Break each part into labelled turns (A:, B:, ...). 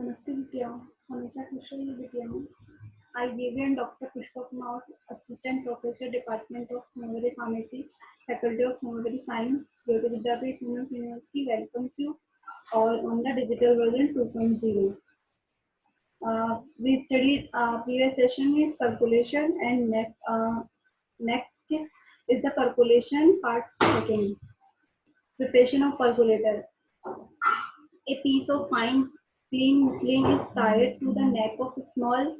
A: नमस्ते बिटिया, हमेशा खुश रहिए बिटिया। I Deviant Dr. Pushpa Kumar, Assistant Professor, Department of Homeopathy Pharmacy, Faculty of Homeopathy Science, Jyoti Vidyapeeth Women's University welcomes you all on the digital version 2.0. We studied previous session is percolation and next is the percolation part second. Preparation of percolator. A piece of fine clean muslin is tied to the neck of small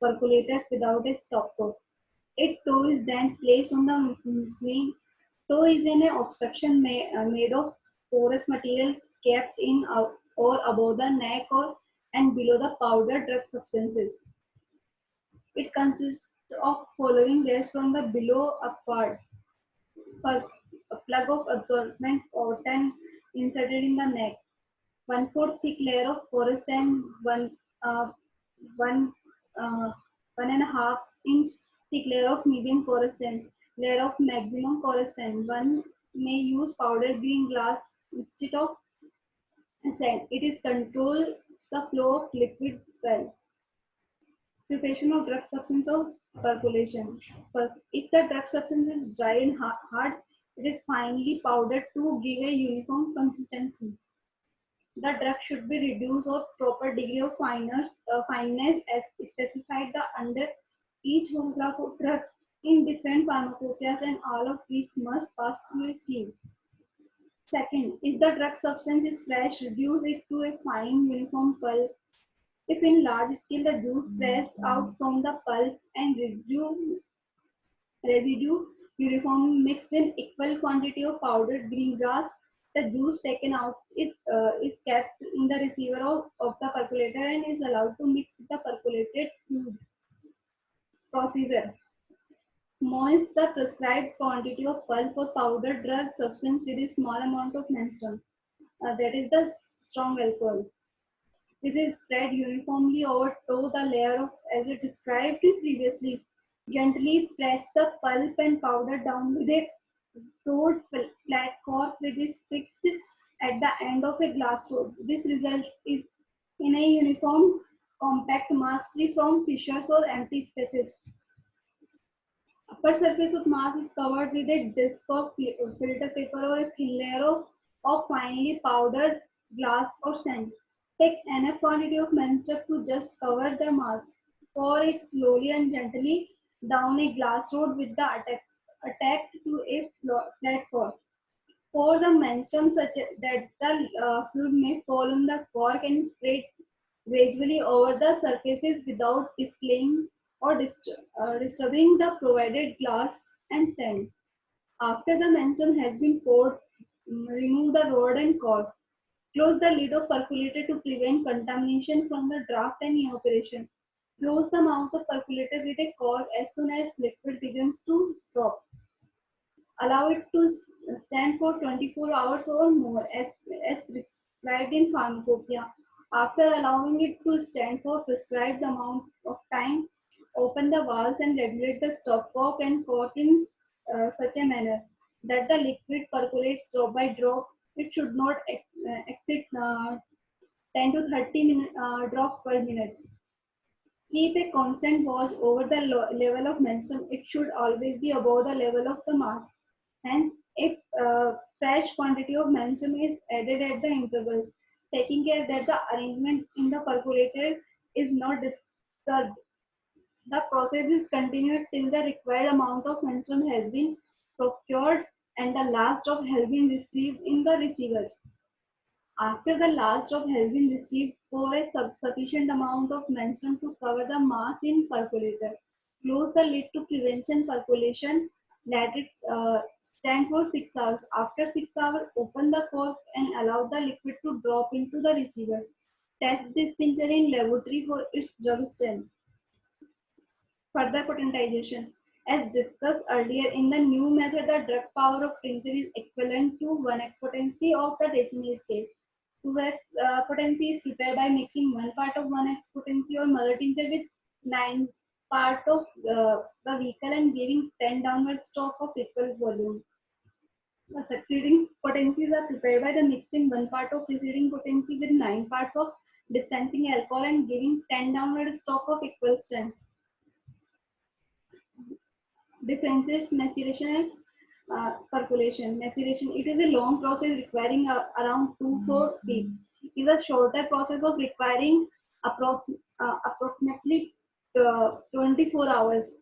A: percolators without a stopcock. A toe is then placed on the muslin. Toe is an obstruction made of porous material kept in or above the neck and below the powdered drug substances. It consists of following layers from the below upward. First, a plug of absorbent cotton inserted in the neck. 1/4 thick layer of porous and uh, one uh, 1.5 inch thick layer of medium porous sand, layer of maximum porous sand. One may use powdered green glass instead of sand. It is controls the flow of liquid well. Preparation of drug substance of percolation. First, if the drug substance is dry and hard, it is finely powdered to give a uniform consistency. The drug should be reduced or proper degree of fineness as specified under each homograph of drugs in different pharmacopoeias and all of which must pass through a sieve. Second, if the drug substance is fresh, reduce it to a fine uniform pulp. If in large scale, the juice pressed out from the pulp and residue uniform mixed in equal quantity of powdered green grass. The juice taken out is kept in the receiver of the percolator and is allowed to mix with the percolated fluid. Procedure. Moist the prescribed quantity of pulp or powdered drug substance with a small amount of menstruum. That is the strong alcohol. This is spread uniformly over the layer of as it described previously. Gently press the pulp and powder down with a toed flat cork which is fixed at the end of a glass rod. This result is in a uniform, compact mass free from fissures or empty spaces. Upper surface of mass is covered with a disc of filter paper or a thin layer of finely powdered glass or sand. Take enough quantity of menstruum to just cover the mass. Pour it slowly and gently down a glass rod with the attached to a flat cork. Pour the menstruum such that the fluid may fall on the cork and spread gradually over the surfaces without displaying or disturbing the provided glass and sand. After the menstruum has been poured, remove the rod and cork. Close the lid of percolator to prevent contamination from the draft and evaporation. Close the mouth of percolator with a cork as soon as liquid begins to drop. Allow it to stand for 24 hours or more as prescribed in pharmacopoeia. After allowing it to stand for prescribed amount of time, open the valves and regulate the stopcock and cork in such a manner that the liquid percolates drop by drop. It should not exceed 10 to 30 drops per minute. Keep a constant watch over the level of menstruum. It should always be above the level of the mass. Hence, if fresh quantity of menstruum is added at the interval, taking care that the arrangement in the percolator is not disturbed. The process is continued till the required amount of menstruum has been procured and the last drop has been received in the receiver. After the last drop has been received, pour a sufficient amount of menstruum to cover the mass in percolator. Close the lid to prevent percolation. Let it stand for 6 hours. After 6 hours, open the cork and allow the liquid to drop into the receiver. Test this tincture in laboratory for its drug strength. Further potentization. As discussed earlier, in the new method, the drug power of tincture is equivalent to 1x potency of the decimal scale. 2x potency is prepared by mixing 1 part of 1x potency or mother tincture with 9 part of the vehicle and giving 10 downward stroke of equal volume. The succeeding potencies are prepared by the mixing 1 part of preceding potency with 9 parts of dispensing alcohol and giving 10 downward stock of equal strength. Differences maceration and percolation. Maceration, it is a long process requiring around 2-4 weeks. It is a shorter process of requiring approximately 24 hours.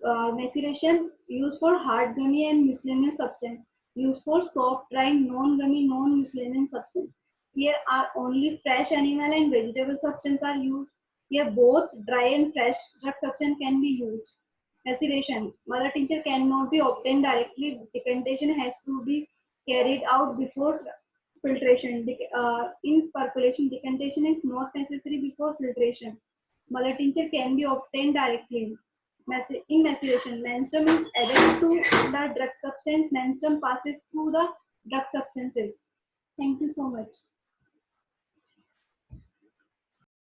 A: Maceration used for hard gummy and miscellaneous substance. Used for soft, dry, non-gummy, non-miscellaneous substance. Here are only fresh animal and vegetable substance are used. Here both dry and fresh drug substance can be used. Maceration. Mother tincture cannot be obtained directly. Decantation has to be carried out before filtration. In percolation, decantation is not necessary before filtration. Mother tincture can be obtained directly. In maceration, menstruum is added to the drug substance. Menstruum passes through the drug substances. Thank you so much.